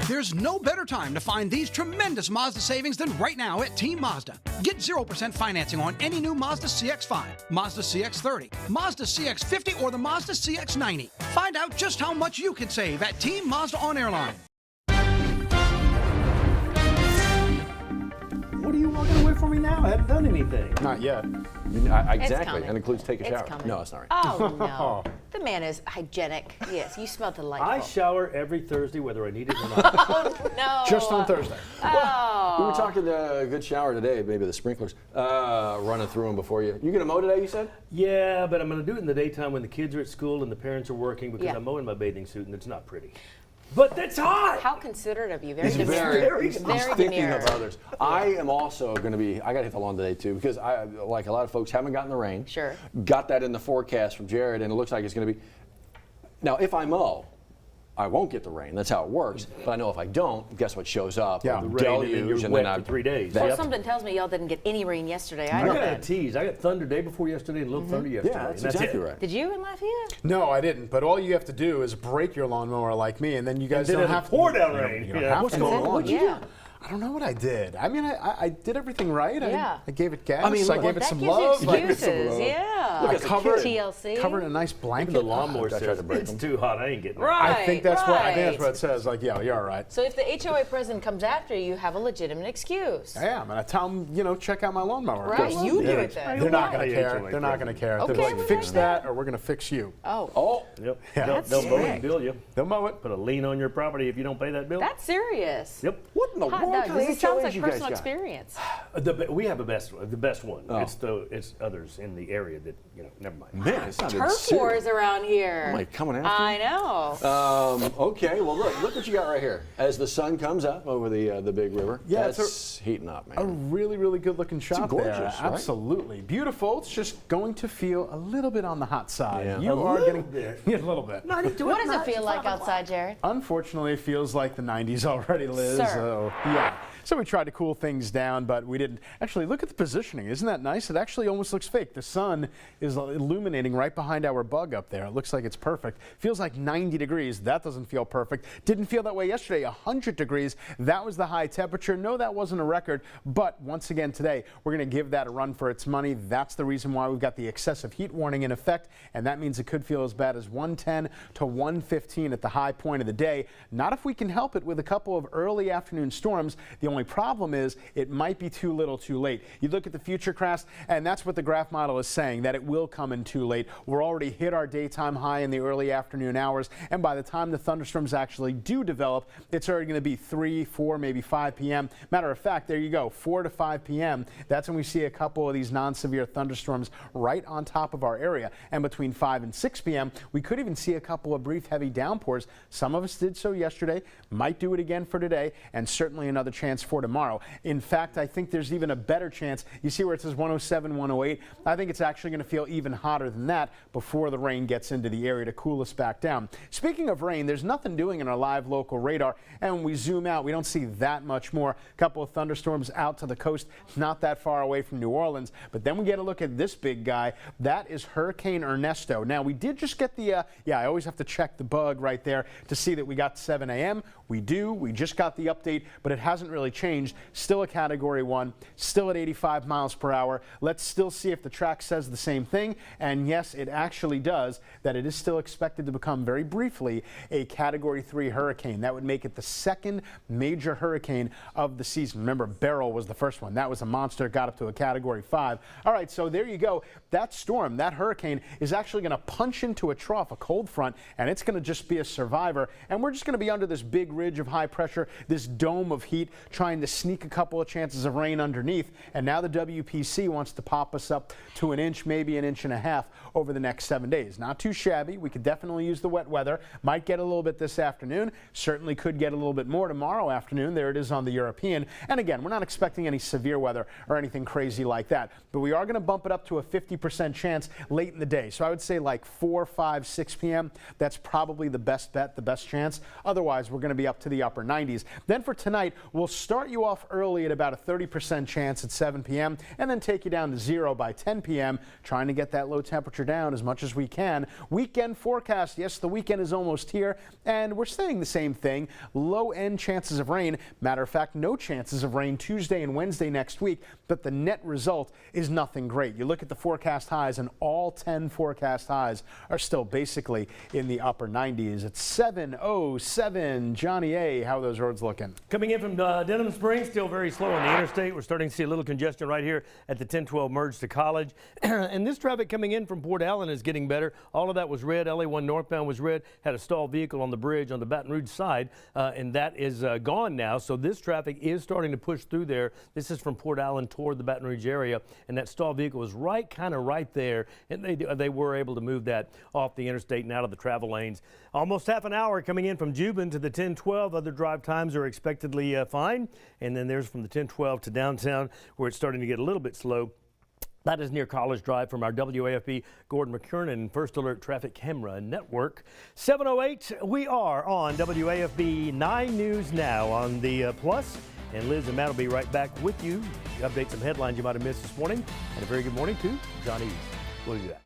There's no better time to find these tremendous Mazda savings than right now at Team Mazda. Get 0% financing on any new Mazda CX-5, Mazda CX-30, Mazda CX-50, or the Mazda CX-90. Find out just how much you can save at Team Mazda on Airline. What are you walking away from me now? I haven't done anything. Not yet. Exactly. That includes take a shower. Coming. No, it's not right. Oh, no. The man is hygienic. Yes, you smell delightful. I shower every Thursday whether I need it or not. Oh, no. Just on Thursday. Oh. We were talking a good shower today, maybe the sprinklers, running through them before you. You going to mow today, you said? Yeah, but I'm going to do it in the daytime when the kids are at school and the parents are working because Yeah. I'm mowing my bathing suit and it's not pretty. But that's hot! How considerate of you. Very He's demure. he's thinking of others. I am also going to be, I got to hit the lawn today too because I, like a lot of folks, haven't gotten the rain. Sure. Got that in the forecast from Jared and it looks like it's going to be. Now, if I mow, I won't get the rain. That's how it works. But I know if I don't, guess what shows up? Yeah, the rain, and then you're wet for 3 days. Well, something tells me y'all didn't get any rain yesterday. I got a tease. I got thunder day before yesterday and a little thunder yesterday. Yeah, that's and exactly it. right. Did you in Lafayette? No, I didn't. But all you have to do is break your lawnmower like me, and then you guys don't have to pour down rain. You don't have What's to. going on? What'd you do? I don't know what I did. I mean, I did everything right. Yeah. I gave it gas. I mean, look, I gave it that some gives love. you excuses. Yeah. Look, I as a covered, kid. TLC. covered a nice blanket. The lawnmower I tried says to break it's them. too hot. I ain't getting it. Right. I think that's what right. it says. Like, yeah, you're all right. So if the HOA president comes after you, you have a legitimate excuse. Yeah, I'm gonna tell them, check out my lawnmower. Right. You do it then. They're not gonna Why? care. HOA They're not gonna care. Okay, They're like, we fix like that, that. or we're gonna fix you. Oh. Oh, Yep. Yeah. They'll mow strict. and bill you. They'll mow it. Put a lien on your property if you don't pay that bill. That's serious. Yep. what in the Hot world dog. kind of This sounds HOAs like you guys personal got? experience. We have the best one. Oh. It's others in the area that never mind. Man, it's not Turf wars around here. Oh, my, coming after I know. Okay, well look what you got right here. As the sun comes up over the big river, Yeah, that's heating up, man. A really, really good looking shot gorgeous, there. right? Absolutely. Beautiful. It's just going to feel a little bit on the hot side. Yeah. You A are little getting bit. Yeah, a little bit. What does it feel like outside, Jared? Unfortunately, it feels like the 90s already, Liz. Sir. So, yeah. So we tried to cool things down, but we didn't. Actually, look at the positioning. Isn't that nice? It actually almost looks fake. The sun is illuminating right behind our bug up there. It looks like it's perfect. Feels like 90 degrees. That doesn't feel perfect. Didn't feel that way yesterday. 100 degrees. That was the high temperature. No, that wasn't a record. But once again today, we're going to give that a run for its money. That's the reason why we've got the excessive heat warning in effect, and that means it could feel as bad as 110 to 115 at the high point of the day. Not if we can help it with a couple of early afternoon storms. The only problem is it might be too little too late. You look at the futurecast, and that's what the graph model is saying, that it will come in too late. We're already hit our daytime high in the early afternoon hours, and by the time the thunderstorms actually do develop, it's already going to be 3, 4, maybe 5 p.m. Matter of fact, there you go, 4 to 5 p.m. That's when we see a couple of these non-severe thunderstorms right on top of our area. And between 5 and 6 p.m., we could even see a couple of brief heavy downpours. Some of us did so yesterday, might do it again for today, and certainly another chance for tomorrow. In fact, I think there's even a better chance. You see where it says 107, 108? I think it's actually going to feel even hotter than that before the rain gets into the area to cool us back down. Speaking of rain, there's nothing doing in our live local radar, and when we zoom out, we don't see that much more. A couple of thunderstorms out to the coast, not that far away from New Orleans, but then we get a look at this big guy. That is Hurricane Ernesto. Now, we did just get the, I always have to check the bug right there to see that we got 7 a.m. We do. We just got the update, but it hasn't really changed. Still a Category 1, still at 85 miles per hour. Let's still see if the track says the same thing. And yes, it actually does, that it is still expected to become very briefly a Category 3 hurricane. That would make it the second major hurricane of the season. Remember, Beryl was the first one. That was a monster, got up to a Category 5. All right, so there you go. That storm, that hurricane, is actually going to punch into a trough, a cold front, and it's going to just be a survivor. And we're just going to be under this big ridge of high pressure, this dome of heat, trying to sneak a couple of chances of rain underneath. And now the WPC wants to pop us up to an inch, maybe an inch and a half over the next 7 days. Not too shabby. We could definitely use the wet weather. Might get a little bit this afternoon. Certainly could get a little bit more tomorrow afternoon. There it is on the European. And again, we're not expecting any severe weather or anything crazy like that. But we are going to bump it up to a 50% chance late in the day. So I would say like 4, 5, 6 p.m. That's probably the best bet, the best chance. Otherwise, we're going to be up to the upper 90s. Then for tonight, we'll start start you off early at about a 30% chance at 7 p.m. and then take you down to 0 by 10 p.m., trying to get that low temperature down as much as we can. Weekend forecast, yes, the weekend is almost here, and we're saying the same thing. Low-end chances of rain. Matter of fact, no chances of rain Tuesday and Wednesday next week, but the net result is nothing great. You look at the forecast highs, and all 10 forecast highs are still basically in the upper 90s. It's 7:07. Johnny A., how are those roads looking? Coming in from Denham Springs, still very slow on the interstate. We're starting to see a little congestion right here at the 1012 merge to College. And this traffic coming in from Port Allen is getting better. All of that was red. LA1 northbound was red. Had a stalled vehicle on the bridge on the Baton Rouge side, and that is gone now. So this traffic is starting to push through there. This is from Port Allen toward the Baton Rouge area, and that stalled vehicle was kind of right there, and they were able to move that off the interstate and out of the travel lanes. Almost half an hour coming in from Juban to the 1012. Other drive times are expectedly fine, and then there's from the 1012 to downtown where it's starting to get a little bit slow. That is near College Drive from our WAFB Gordon McKernan First Alert Traffic Camera Network. 7:08, we are on WAFB 9 News Now on the Plus. And Liz and Matt will be right back with you to update some headlines you might have missed this morning. And a very good morning to Johnny East. We'll do that.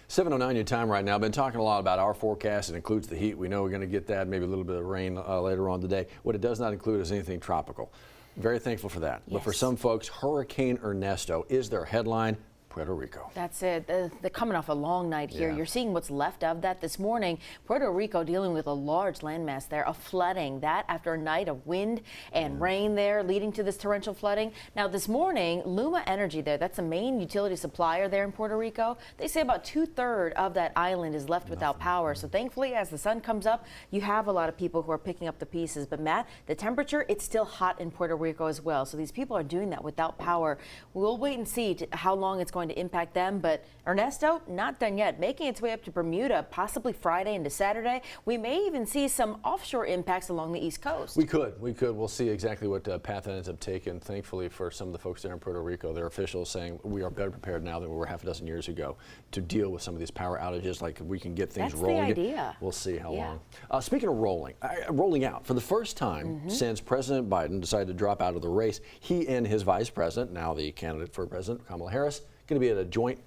.09 your time right now. I've been talking a lot about our forecast. It includes the heat. We know we're going to get that, maybe a little bit of rain later on today. What it does not include is anything tropical. Very thankful for that. Yes. But for some folks, Hurricane Ernesto is their headline. Puerto Rico. That's it. They're coming off a long night here. Yeah. You're seeing what's left of that this morning. Puerto Rico dealing with a large landmass there, a flooding. That after a night of wind and rain there, leading to this torrential flooding. Now this morning, Luma Energy there, that's the main utility supplier there in Puerto Rico. They say about 2/3 of that island is left without power. So thankfully, as the sun comes up, you have a lot of people who are picking up the pieces. But Matt, the temperature, it's still hot in Puerto Rico as well. So these people are doing that without power. We'll wait and see how long it's going to impact them, but Ernesto, not done yet, making its way up to Bermuda, possibly Friday into Saturday. We may even see some offshore impacts along the East Coast. We could. We'll see exactly what path it ends up taking. Thankfully for some of the folks there in Puerto Rico, their officials saying we are better prepared now than we were half a dozen years ago to deal with some of these power outages. Like we can get things rolling. That's the idea. We'll see how long. Speaking of rolling out, for the first time since President Biden decided to drop out of the race, he and his vice president, now the candidate for president, Kamala Harris, going to be at a joint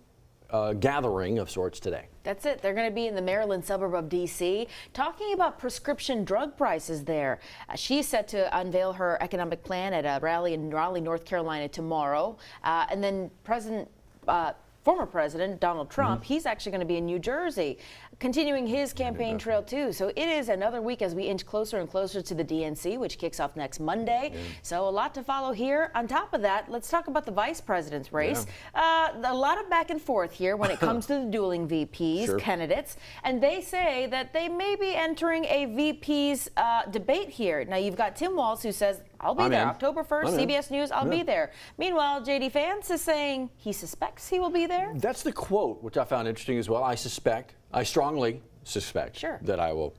gathering of sorts today. That's it. They're going to be in the Maryland suburb of D.C. talking about prescription drug prices there. She's set to unveil her economic plan at a rally in Raleigh, North Carolina tomorrow. And then former President Donald Trump, he's actually going to be in New Jersey, continuing his campaign trail too. So it is another week as we inch closer and closer to the DNC, which kicks off next Monday. So a lot to follow here. On top of that, let's talk about the vice president's race. A lot of back and forth here when it comes to the dueling VPs, candidates, and they say that they may be entering a VP's debate here. Now you've got Tim Walz who says, I'll be there. October 1st, CBS News, I'll be there. Meanwhile, J.D. Vance is saying he suspects he will be there. That's the quote, which I found interesting as well. I strongly suspect that I will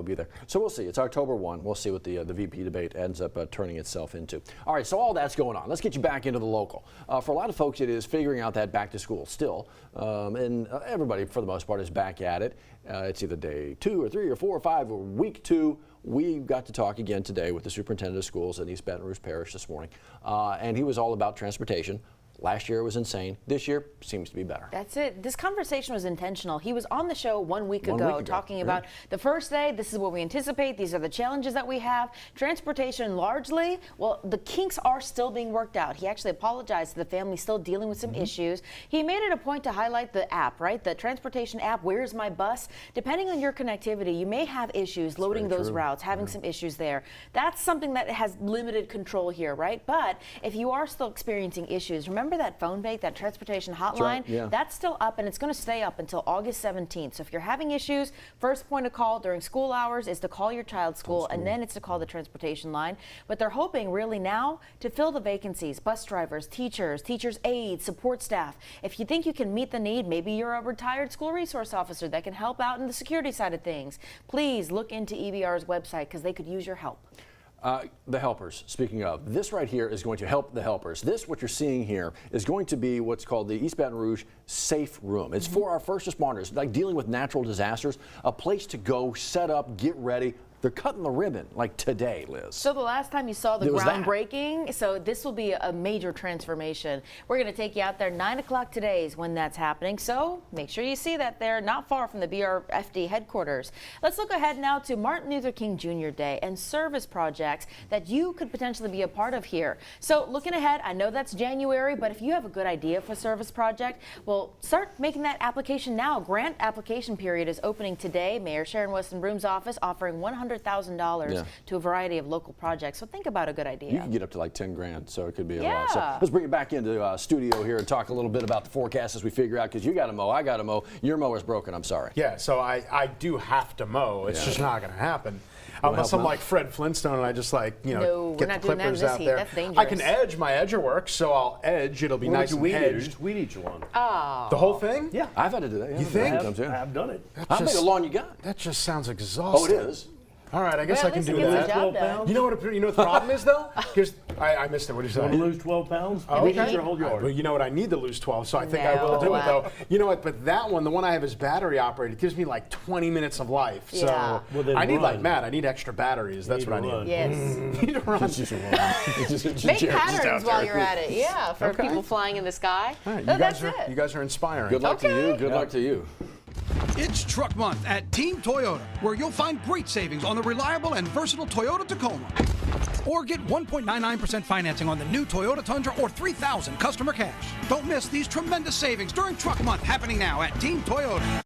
be there. So we'll see. It's October 1. We'll see what the VP debate ends up turning itself into. All right, so all that's going on. Let's get you back into the local. For a lot of folks, it is figuring out that back to school still. And everybody, for the most part, is back at it. It's either day 2 or 3 or 4 or 5 or week 2. We got to talk again today with the superintendent of schools in East Baton Rouge Parish this morning. And he was all about transportation. Last year it was insane. This year seems to be better. That's it. This conversation was intentional. He was on the show 1 week ago talking about the first day, this is what we anticipate, these are the challenges that we have. Transportation largely, well, the kinks are still being worked out. He actually apologized to the family still dealing with some issues. He made it a point to highlight the app, right? The transportation app, Where's My Bus? Depending on your connectivity, you may have issues loading those routes, having some issues there. That's something that has limited control here, right? But if you are still experiencing issues, remember that phone bank, that transportation hotline, that's still up and it's going to stay up until August 17th. So if you're having issues, first point of call during school hours is to call your child's school, and then it's to call the transportation line. But they're hoping really now to fill the vacancies, bus drivers, teachers aides, support staff. If you think you can meet the need, maybe you're a retired school resource officer that can help out in the security side of things, please look into EBR's website because they could use your help. The helpers, speaking of, this right here is going to help the helpers. This, what you're seeing here, is going to be what's called the East Baton Rouge Safe Room. It's for our first responders, like dealing with natural disasters, a place to go, set up, get ready. They're cutting the ribbon like today, Liz. So the last time you saw the groundbreaking, so this will be a major transformation. We're going to take you out there. 9 o'clock today is when that's happening. So make sure you see that there, not far from the BRFD headquarters. Let's look ahead now to Martin Luther King Jr. Day and service projects that you could potentially be a part of here. So looking ahead, I know that's January, but if you have a good idea for a service project, well, start making that application now. Grant application period is opening today. Mayor Sharon Weston Broom's office offering $100,000 to a variety of local projects. So think about a good idea. You can get up to like 10 grand, so it could be a lot. So let's bring it back into studio here and talk a little bit about the forecast as we figure out, because you got to mow, I got to mow. Your mower's broken, I'm sorry. Yeah, so I do have to mow. It's just not going to happen. Unless I'm like Fred Flintstone and I just like, you know, get the clippers out there. That's dangerous. I can edge. My edger works, so I'll edge. It'll be nice and edged. Weed each one. Oh. The whole thing? Yeah. I've had to do that. You think? I've done it. How big a lawn you got? That just sounds exhausting. Oh, it is. All right, I guess I can do that. You know what the problem is, though? Here's, I missed it. What did you say? Want to lose 12 pounds? Oh, okay. Your whole yard. Well, you know what? I need to lose 12, so I think I will do it, though. You know what? But that one, the one I have is battery operated, gives me like 20 minutes of life. So I need like Matt. I need extra batteries. That's what I need. Yes. Need to run. Make patterns while you're at it. Yeah, for people flying in the sky. All right, That's it. you guys are inspiring. Good luck to you. Good luck to you. It's Truck Month at Team Toyota, where you'll find great savings on the reliable and versatile Toyota Tacoma. Or get 1.99% financing on the new Toyota Tundra or $3,000 customer cash. Don't miss these tremendous savings during Truck Month happening now at Team Toyota.